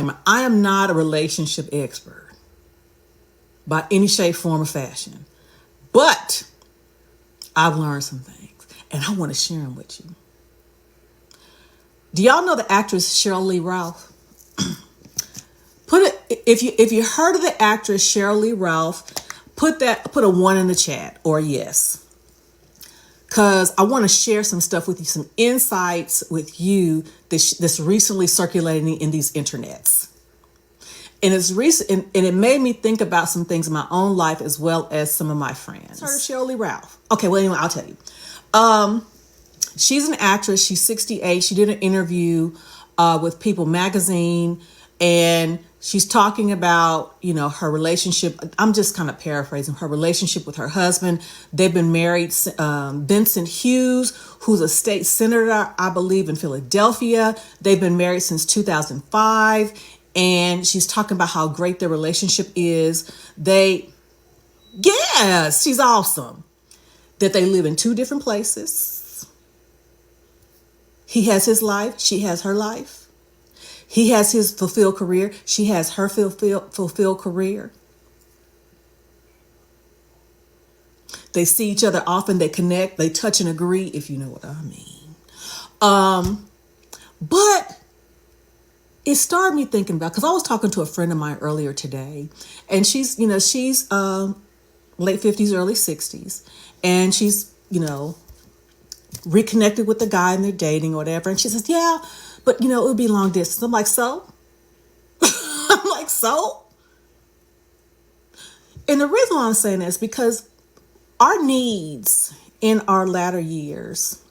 disclaimer, I am not a relationship expert by any shape, form, or fashion. But I've learned some things, and I want to share them with you. Do y'all know the actress Sheryl Lee Ralph? If you heard of the actress Sheryl Lee Ralph, put a 1 in the chat or a yes. Because I want to share some stuff with you, some insights with you that's recently circulating in these internets. And it's recent, and it made me think about some things in my own life as well as some of my friends. Heard of Sheryl Lee Ralph? Okay, well, anyway, I'll tell you. She's an actress. She's 68. She did an interview with People magazine, and she's talking about, her relationship. I'm just kind of paraphrasing her relationship with her husband. They've been married. Vincent Hughes, who's a state senator, I believe, in Philadelphia. They've been married since 2005. And she's talking about how great their relationship is. Yes, she's awesome. That they live in 2 different places. He has his life. She has her life. He has his fulfilled career. She has her fulfilled career. They see each other often. They connect. They touch and agree, if you know what I mean. But it started me thinking about, because I was talking to a friend of mine earlier today, and she's late 50s, early 60s, and she's, reconnected with the guy and they're dating or whatever. And she says, yeah, but it would be long distance. I'm like, so? I'm like, so? And the reason why I'm saying this is because our needs in our latter years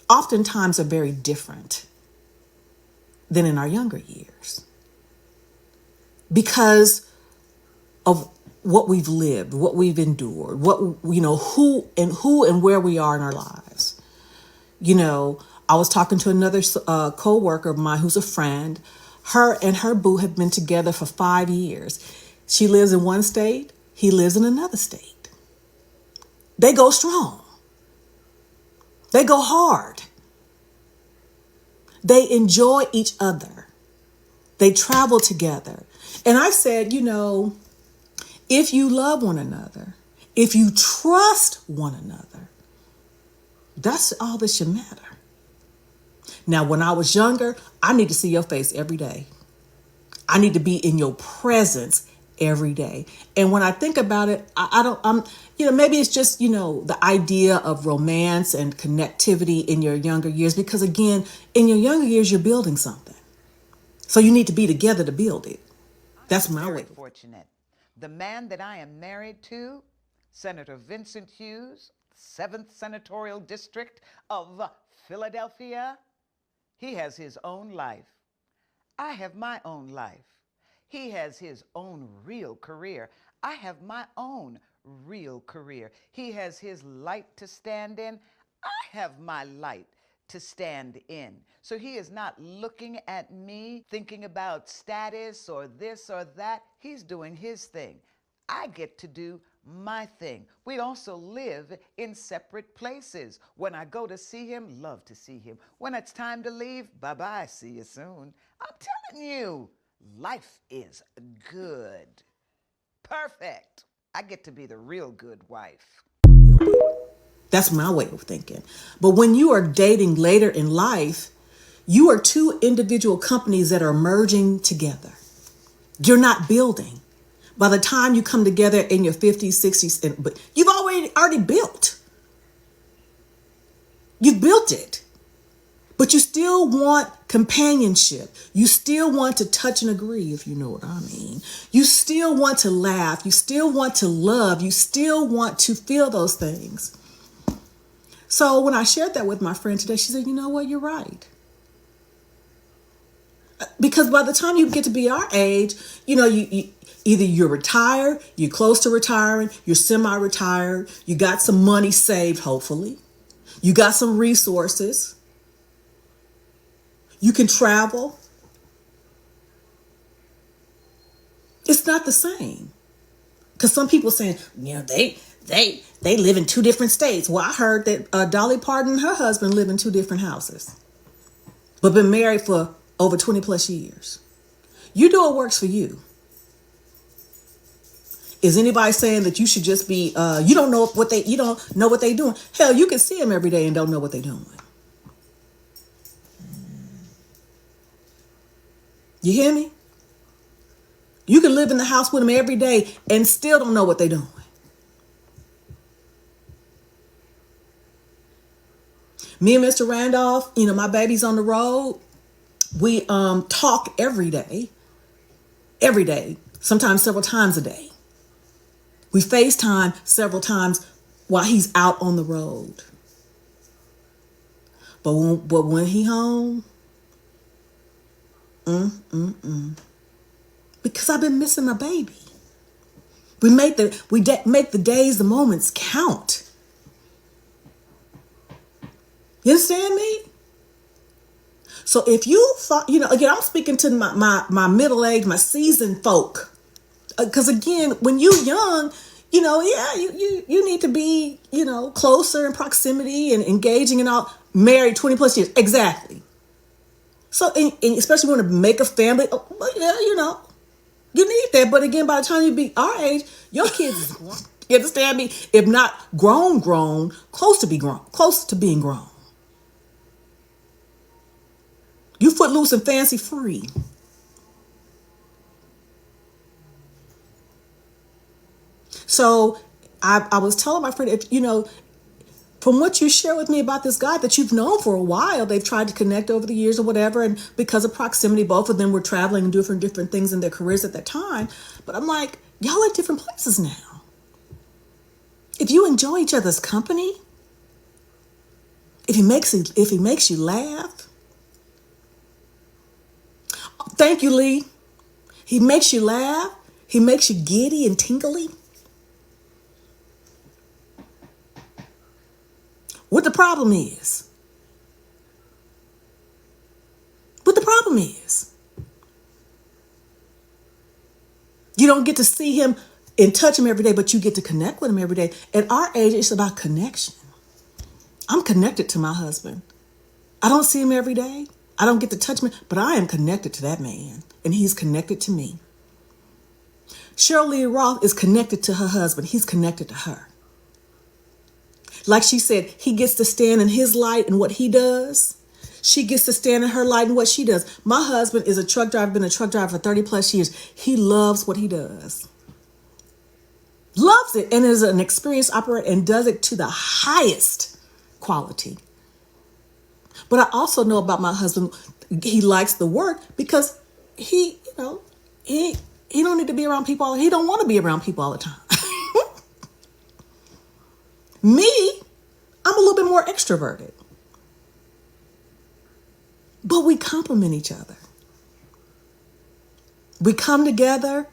oftentimes are very different than in our younger years because of what we've lived, what we've endured, who and where we are in our lives. I was talking to another co-worker of mine who's a friend. Her and her boo have been together for 5 years. She lives in one state. He lives in another state. They go strong. They go hard. They enjoy each other. They travel together. And I said, if you love one another, if you trust one another, that's all that should matter. Now, when I was younger, I need to see your face every day. I need to be in your presence every day. And when I think about it, maybe it's just, the idea of romance and connectivity in your younger years, because again, in your younger years, you're building something. So you need to be together to build it. That's my way. Fortunate. The man that I am married to, Senator Vincent Hughes, 7th Senatorial District of Philadelphia, he has his own life. I have my own life. He has his own real career. I have my own real career. He has his light to stand in. I have my light to stand in. So he is not looking at me thinking about status or this or that. He's doing his thing. I get to do my thing. We also live in separate places. When I go to see him, love to see him. When it's time to leave, bye-bye, see you soon. I'm telling you, life is good. Perfect. I get to be the real good wife. That's my way of thinking. But when you are dating later in life, you are 2 individual companies that are merging together. You're not building. By the time you come together in your 50s, 60s, but you've already built. You've built it. But you still want companionship. You still want to touch and agree, if you know what I mean. You still want to laugh. You still want to love. You still want to feel those things. So when I shared that with my friend today, she said, you know what, you're right. Because by the time you get to be our age, you either you're retired, you're close to retiring, you're semi-retired, you got some money saved, hopefully. You got some resources. You can travel. It's not the same. Because some people saying, they live in 2 different states. Well, I heard that Dolly Parton and her husband live in 2 different houses, but been married for over 20 plus years. You do what works for you. Is anybody saying that you should just be, you don't know what they're doing? Hell, you can see them every day and don't know what they're doing. You hear me? You can live in the house with them every day and still don't know what they're doing. Me and Mr. Randolph, my baby's on the road. We talk every day, sometimes several times a day. We FaceTime several times while he's out on the road. But when he home, because I've been missing my baby. We make the days, the moments count. You understand me? So if you thought, again, I'm speaking to my middle-aged, my seasoned folk. Because again, when you're young, you need to be, closer in proximity and engaging and all. Married 20 plus years. Exactly. So, and especially when you want to make a family, you need that. But again, by the time you be our age, your kids, you understand me? If not grown, close to being grown. You footloose and fancy free. So I was telling my friend, from what you share with me about this guy that you've known for a while, they've tried to connect over the years or whatever. And because of proximity, both of them were traveling and doing different things in their careers at that time. But I'm like, y'all at different places now. If you enjoy each other's company, if he makes you laugh, thank you, Lee. He makes you laugh. He makes you giddy and tingly. What the problem is? You don't get to see him and touch him every day, but you get to connect with him every day. At our age, it's about connection. I'm connected to my husband. I don't see him every day. I don't get to touch him, but I am connected to that man, and he's connected to me. Cheryl Lee Roth is connected to her husband. He's connected to her. Like she said, he gets to stand in his light and what he does. She gets to stand in her light and what she does. My husband is a truck driver, been a truck driver for 30 plus years. He loves what he does. Loves it and is an experienced operator and does it to the highest quality. But I also know about my husband, he likes the work because he don't need to be around people. He don't want to be around people all the time. Me, I'm a little bit more extroverted. But we complement each other. We come together.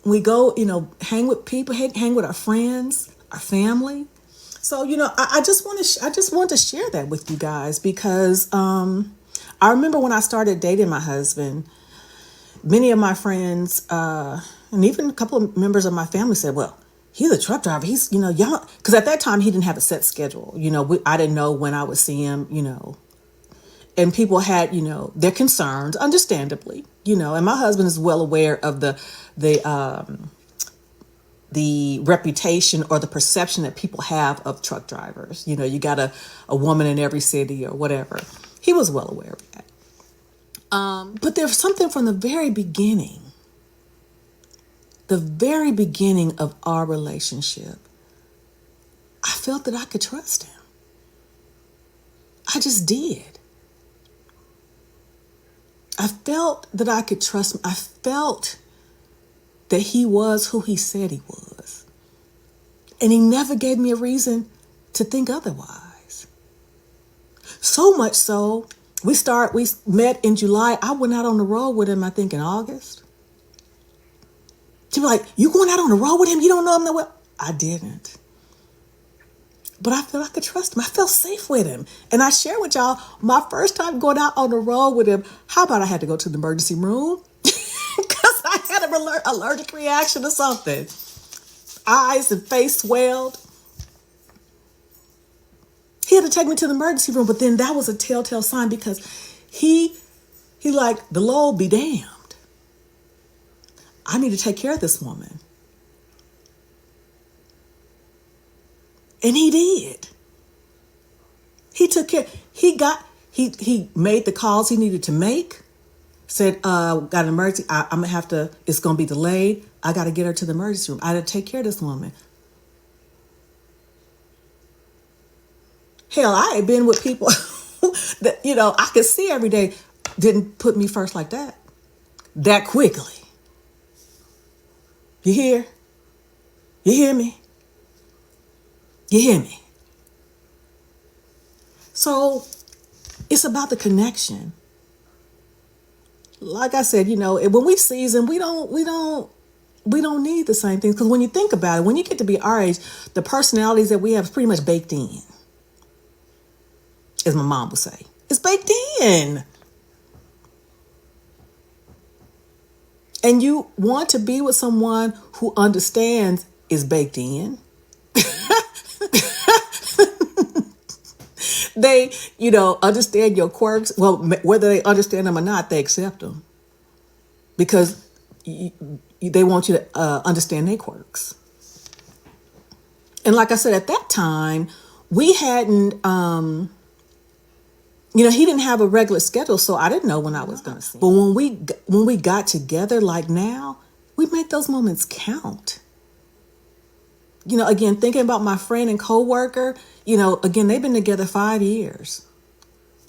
We go, hang with people, hang with our friends, our family. So, I just want to share that with you guys because I remember when I started dating my husband, many of my friends and even a couple of members of my family said, well, he's a truck driver. He's, young. Because at that time, he didn't have a set schedule. I didn't know when I would see him, And people had, their concerns, understandably, And my husband is well aware of the reputation or the perception that people have of truck drivers. You got a woman in every city or whatever. He was well aware of that. But there's something from the very beginning of our relationship, I felt that I could trust him. I just did. I felt that I could trust him. I felt that he was who he said he was. And he never gave me a reason to think otherwise. So much so, we met in July. I went out on the road with him, I think in August. To be like, you going out on the road with him? You don't know him that well? I didn't. But I felt I could trust him. I felt safe with him. And I share with y'all, my first time going out on the road with him, how about I had to go to the emergency room? Because I had an allergic reaction to something. Eyes and face swelled. He had to take me to the emergency room, but then that was a telltale sign because he like, the Lord be damned. I need to take care of this woman. And he did. He took care. He made the calls he needed to make. Said, got an emergency. I'm going to have to, it's going to be delayed. I got to get her to the emergency room. I had to take care of this woman. Hell, I had been with people that, I could see every day didn't put me first like that. That quickly. You hear? You hear me? You hear me? So it's about the connection. Like I said, when we season, we don't need the same things. Because when you think about it, when you get to be our age, the personalities that we have is pretty much baked in. As my mom would say, it's baked in. And you want to be with someone who understands is baked in. They, understand your quirks. Well, whether they understand them or not, they accept them. Because they want you to understand their quirks. And like I said, at that time, we hadn't, he didn't have a regular schedule, so I didn't know when I was going to see him. But when we got together, like now, we make those moments count. Again, thinking about my friend and coworker, again, they've been together 5 years,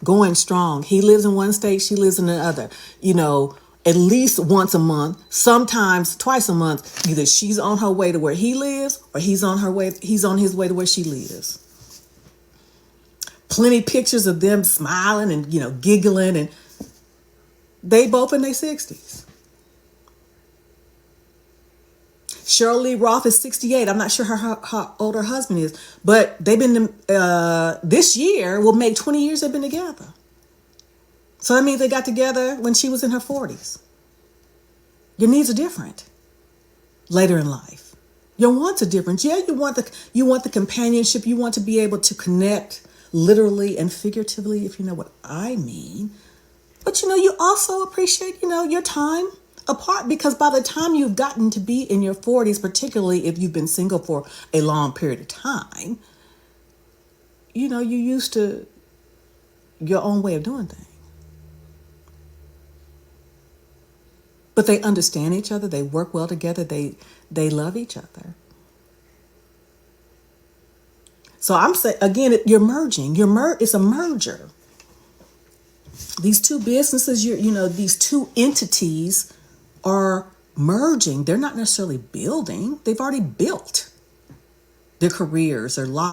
going strong. He lives in one state, she lives in the other. At least once a month, sometimes twice a month. Either she's on her way to where he lives, or he's on his way to where she lives. Plenty pictures of them smiling and giggling, and they both in their 60s. Cheryl Lee Roth is 68. I'm not sure how old her husband is, but they've been, this year will make 20 years they've been together. So that means they got together when she was in her 40s. Your needs are different later in life. Your wants are different. Yeah, you want the companionship. You want to be able to connect literally and figuratively, if you know what I mean. But you also appreciate, your time apart, because by the time you've gotten to be in your 40s, particularly if you've been single for a long period of time, you're used to your own way of doing things. But they understand each other. They work well together. They love each other. So I'm saying, again, you're merging. It's a merger. These two businesses, these two entities are merging. They're not necessarily building. They've already built their careers, their lives.